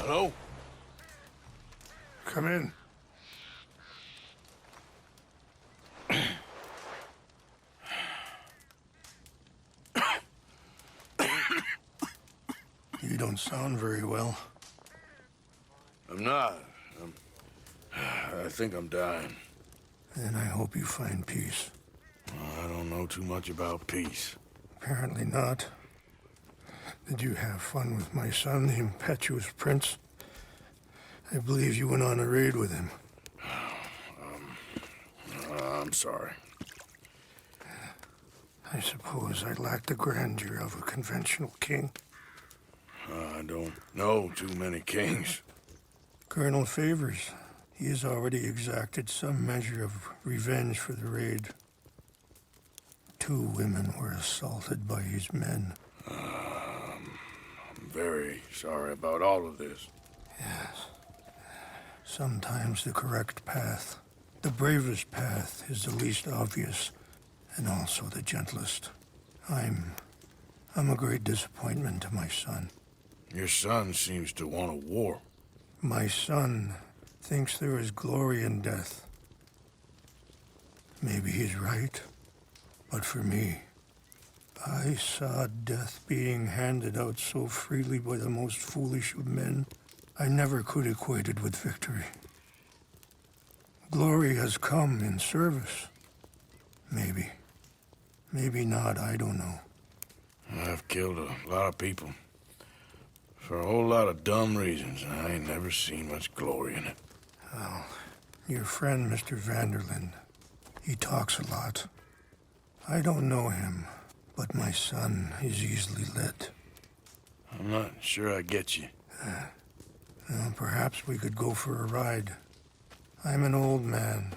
Hello? Come in. You don't sound very well. I'm not. I think I'm dying. Then I hope you find peace. I don't know too much about peace. Apparently not. Did you have fun with my son, the impetuous prince? I believe you went on a raid with him. I'm sorry. I suppose I lack the grandeur of a conventional king. I don't know too many kings. Colonel Favors, he has already exacted some measure of revenge for the raid. 2 women were assaulted by his men. I'm very sorry about all of this. Yes. Sometimes the correct path, the bravest path, is the least obvious, and also the gentlest. I'm a great disappointment to my son. Your son seems to want a war. My son thinks there is glory in death. Maybe he's right, but for me, I saw death being handed out so freely by the most foolish of men, I never could equate it with victory. Glory has come in service. Maybe. Maybe not, I don't know. I've killed a lot of people. For a whole lot of dumb reasons, and I ain't never seen much glory in it. Well, your friend, Mr. Vanderlyn, he talks a lot. I don't know him, but my son is easily led. I'm not sure I get you. Well, perhaps we could go for a ride. I'm an old man.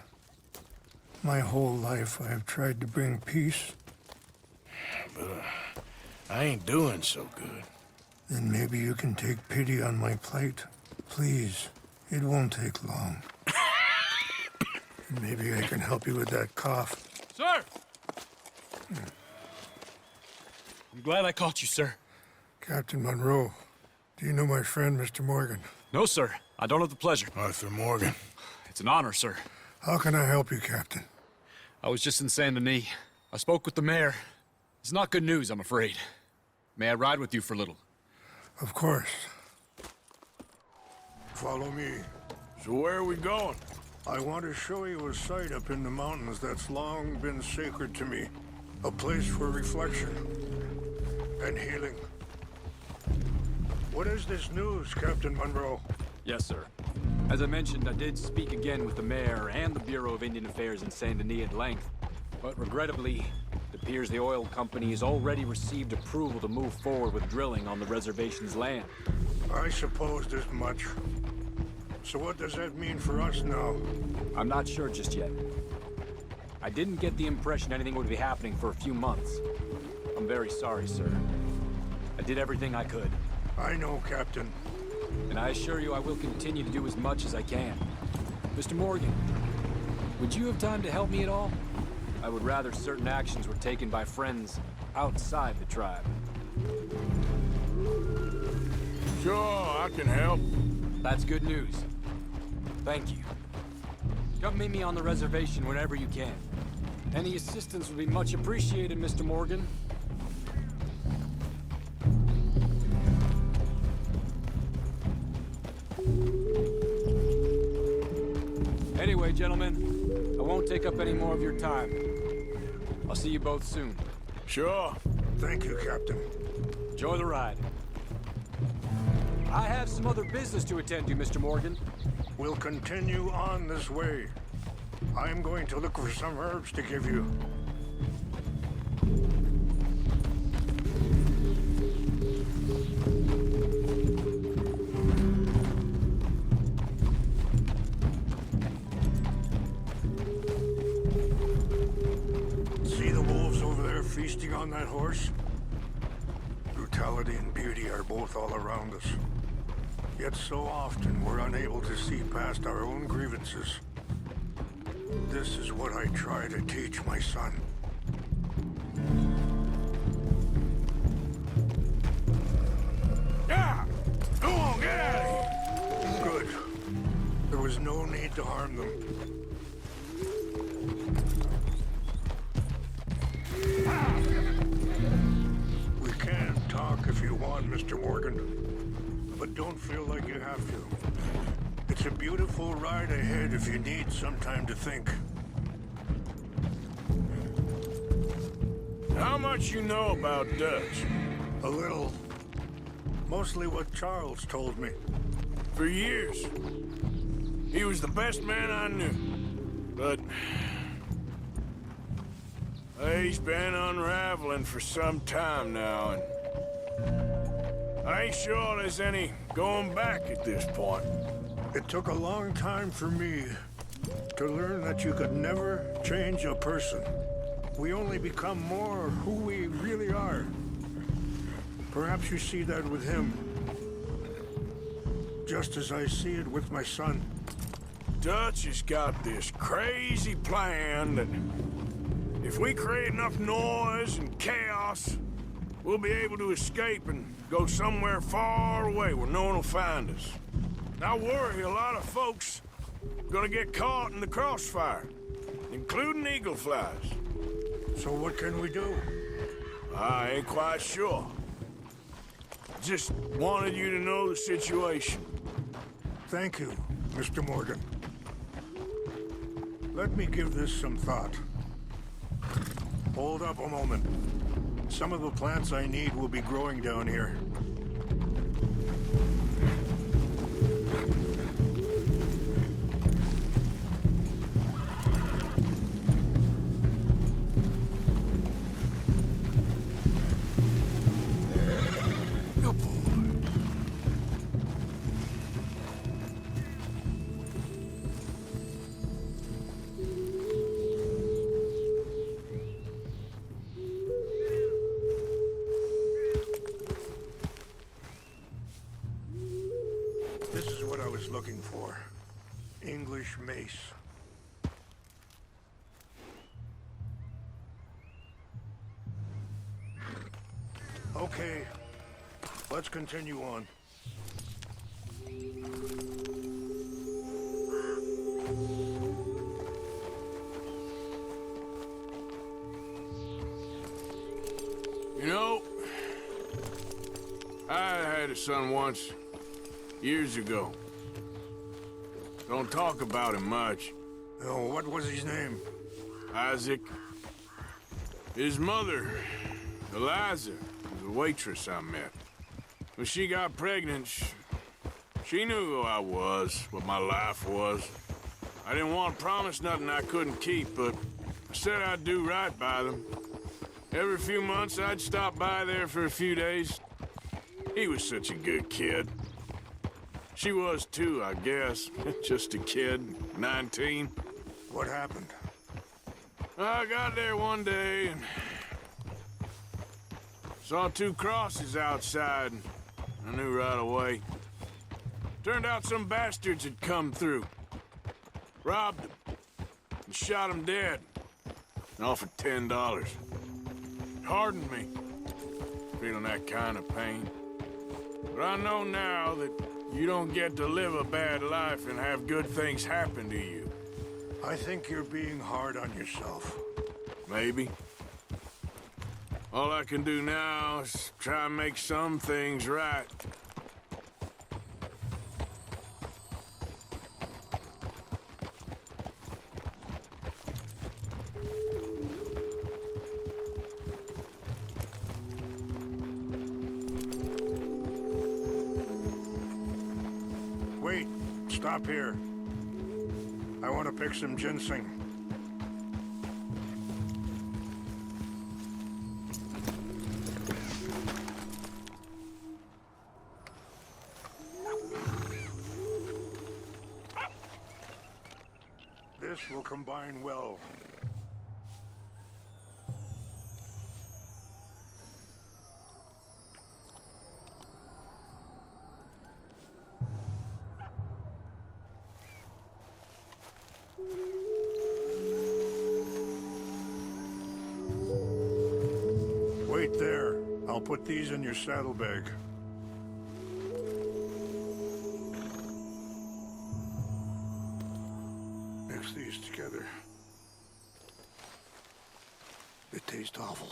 My whole life I have tried to bring peace. But I ain't doing so good. Then maybe you can take pity on my plight. Please, it won't take long. And maybe I can help you with that cough. Sir! I'm glad I caught you, sir. Captain Monroe, do you know my friend, Mr. Morgan? No, sir. I don't have the pleasure. Arthur Morgan. It's an honor, sir. How can I help you, Captain? I was just in Saint Denis. I spoke with the mayor. It's not good news, I'm afraid. May I ride with you for a little? Of course. Follow me. So where are we going? I want to show you a site up in the mountains that's long been sacred to me. A place for reflection and healing. What is this news, Captain Monroe? Yes, sir. As I mentioned, I did speak again with the mayor and the Bureau of Indian Affairs in Saint Denis at length. But regrettably, it appears the oil company has already received approval to move forward with drilling on the reservation's land. I supposed as much. So what does that mean for us now? I'm not sure just yet. I didn't get the impression anything would be happening for a few months. I'm very sorry, sir. I did everything I could. I know, Captain. And I assure you I will continue to do as much as I can. Mr. Morgan, would you have time to help me at all? I would rather certain actions were taken by friends outside the tribe. Sure, I can help. That's good news. Thank you. Come meet me on the reservation whenever you can. Any assistance would be much appreciated, Mr. Morgan. Anyway, gentlemen, I won't take up any more of your time. I'll see you both soon. Sure. Thank you, Captain. Enjoy the ride. I have some other business to attend to, Mr. Morgan. We'll continue on this way. I'm going to look for some herbs to give you. See the wolves over there feasting on that horse? Brutality and beauty are both all around us. Yet so often we're unable to see past our own grievances. This is what I try to teach my son. Yeah! Go on, get out of here! find them. We can talk if you want, Mr. Morgan. But don't feel like you have to. It's a beautiful ride ahead if you need some time to think. How much you know about Dutch? A little. Mostly what Charles told me. For years. He was the best man I knew. But... he's been unraveling for some time now, and... I ain't sure there's any going back at this point. It took a long time for me to learn that you could never change a person. We only become more who we really are. Perhaps you see that with him. Just as I see it with my son. Dutch has got this crazy plan that if we create enough noise and chaos, we'll be able to escape and go somewhere far away where no one will find us. And I worry a lot of folks are gonna get caught in the crossfire, including eagle flies. So what can we do? I ain't quite sure. Just wanted you to know the situation. Thank you, Mr. Morgan. Let me give this some thought. Hold up a moment. Some of the plants I need will be growing down here. This is what I was looking for. English mace. Okay, let's continue on. You know, I had a son once, years ago. Don't talk about him much. Oh, what was his name? Isaac. His mother, Eliza, was a waitress I met. When she got pregnant, she knew who I was, what my life was. I didn't want to promise nothing I couldn't keep, but I said I'd do right by them. Every few months, I'd stop by there for a few days. He was such a good kid. She was too, I guess. Just a kid, 19. What happened? I got there one day and saw two crosses outside. I knew right away. Turned out some bastards had come through. Robbed them and shot them dead. And offered $10. It hardened me, feeling that kind of pain. But I know now that you don't get to live a bad life and have good things happen to you. I think you're being hard on yourself. Maybe. All I can do now is try and make some things right. Wait, stop here. I want to pick some ginseng. This will combine well. Wait there. I'll put these in your saddlebag. taste awful,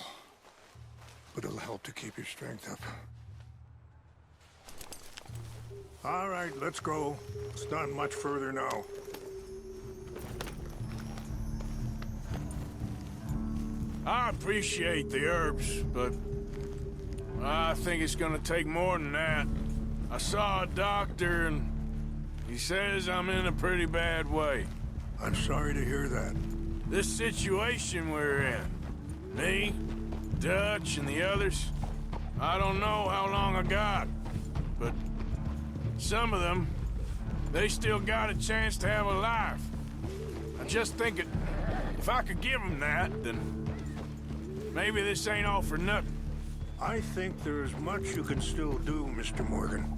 but it'll help to keep your strength up. All right, let's go. It's not much further now. I appreciate the herbs, but I think it's gonna take more than that. I saw a doctor and he says I'm in a pretty bad way. I'm sorry to hear that. This situation we're in, me, Dutch, and the others, I don't know how long I got, but some of them, they still got a chance to have a life. I just think if I could give them that, then maybe this ain't all for nothing. I think there's much you can still do, Mr. Morgan.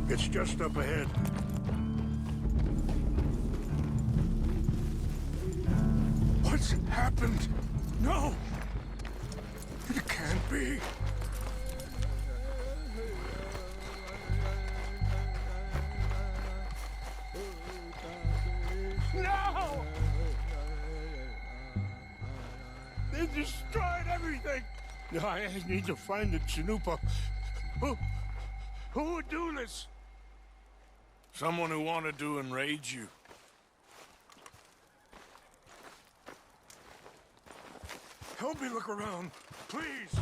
It's just up ahead. What's happened? No! It can't be. No! They destroyed everything! I need to find the Chanupa. Who would do this? Someone who wanted to enrage you. Help me look around, please.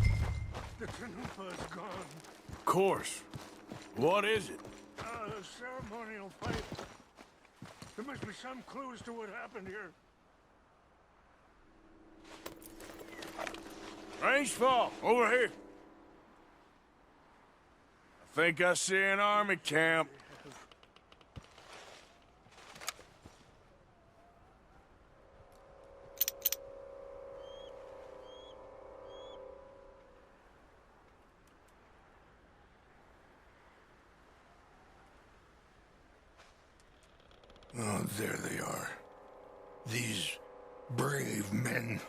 The Chanupa is gone. Of course. What is it? A ceremonial fight. There must be some clues to what happened here. Range fall, over here. I think I see an army camp. Oh, there they are. These brave men.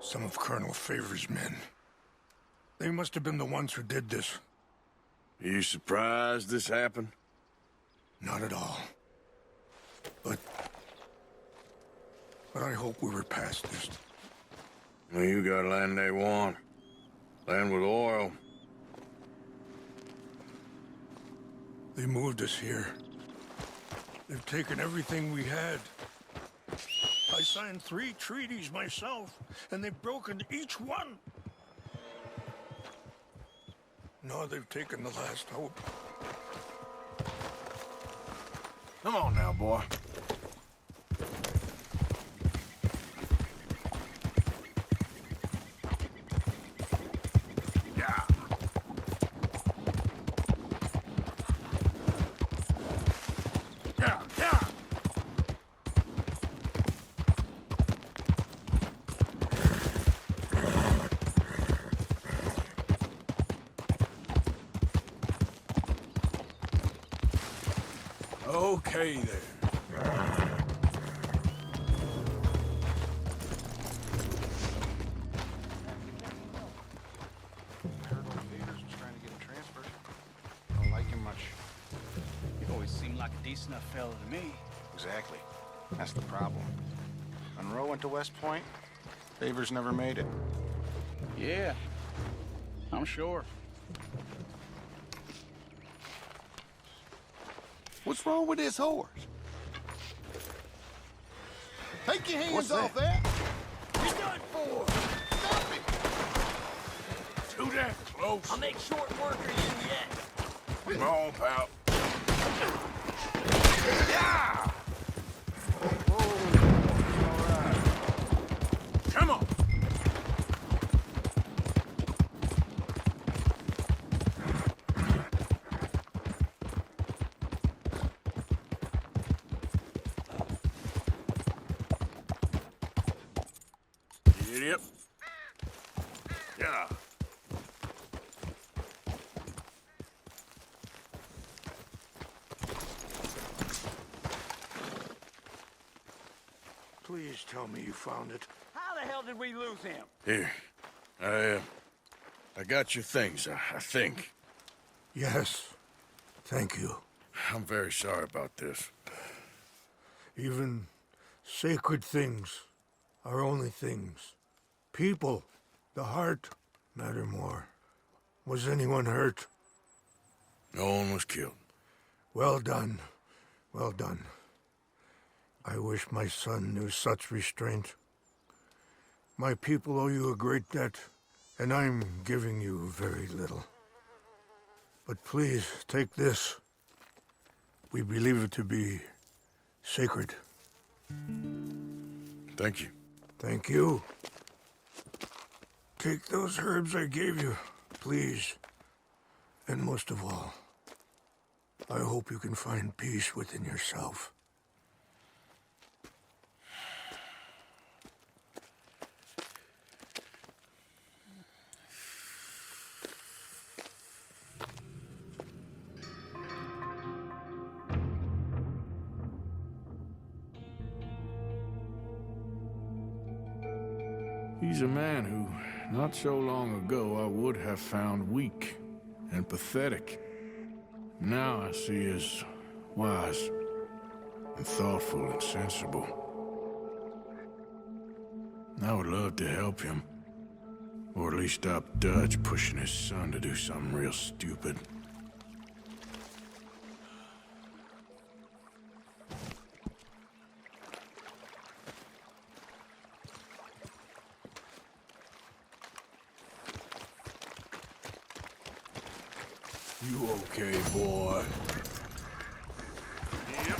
Some of Colonel Favor's men. They must have been the ones who did this. Are you surprised this happened? Not at all. But I hope we were past this. Well, you got land they want. Land with oil. They moved us here. They've taken everything we had. I signed 3 treaties myself, and they've broken each one. Now they've taken the last hope. Come on now, boy. Yeah. Yeah, yeah. Okay there. Colonel Peters was trying to get him transferred. like a decent enough fella to me. Exactly. That's the problem. Monroe went to West Point. Favors never made it. Yeah, I'm sure. What's wrong with this horse? Take your hands What's off that? that! You're done for! Stop it! Too damn close. I'll make short work of you yet. Come on, pal. Come on. Idiot. Yeah. Please tell me you found it. How the hell did we lose him? Here. I got your things, I think. Yes. Thank you. I'm very sorry about this. Even sacred things are only things. People, the heart, matter more. Was anyone hurt? No one was killed. Well done. Well done. I wish my son knew such restraint. My people owe you a great debt, and I'm giving you very little. But please, take this. We believe it to be sacred. Thank you. Thank you. Take those herbs I gave you, please. And most of all, I hope you can find peace within yourself. He's a man who, not so long ago, I would have found weak and pathetic. Now I see as wise and thoughtful and sensible. I would love to help him, or at least stop Dutch pushing his son to do something real stupid. You okay, boy? Yep.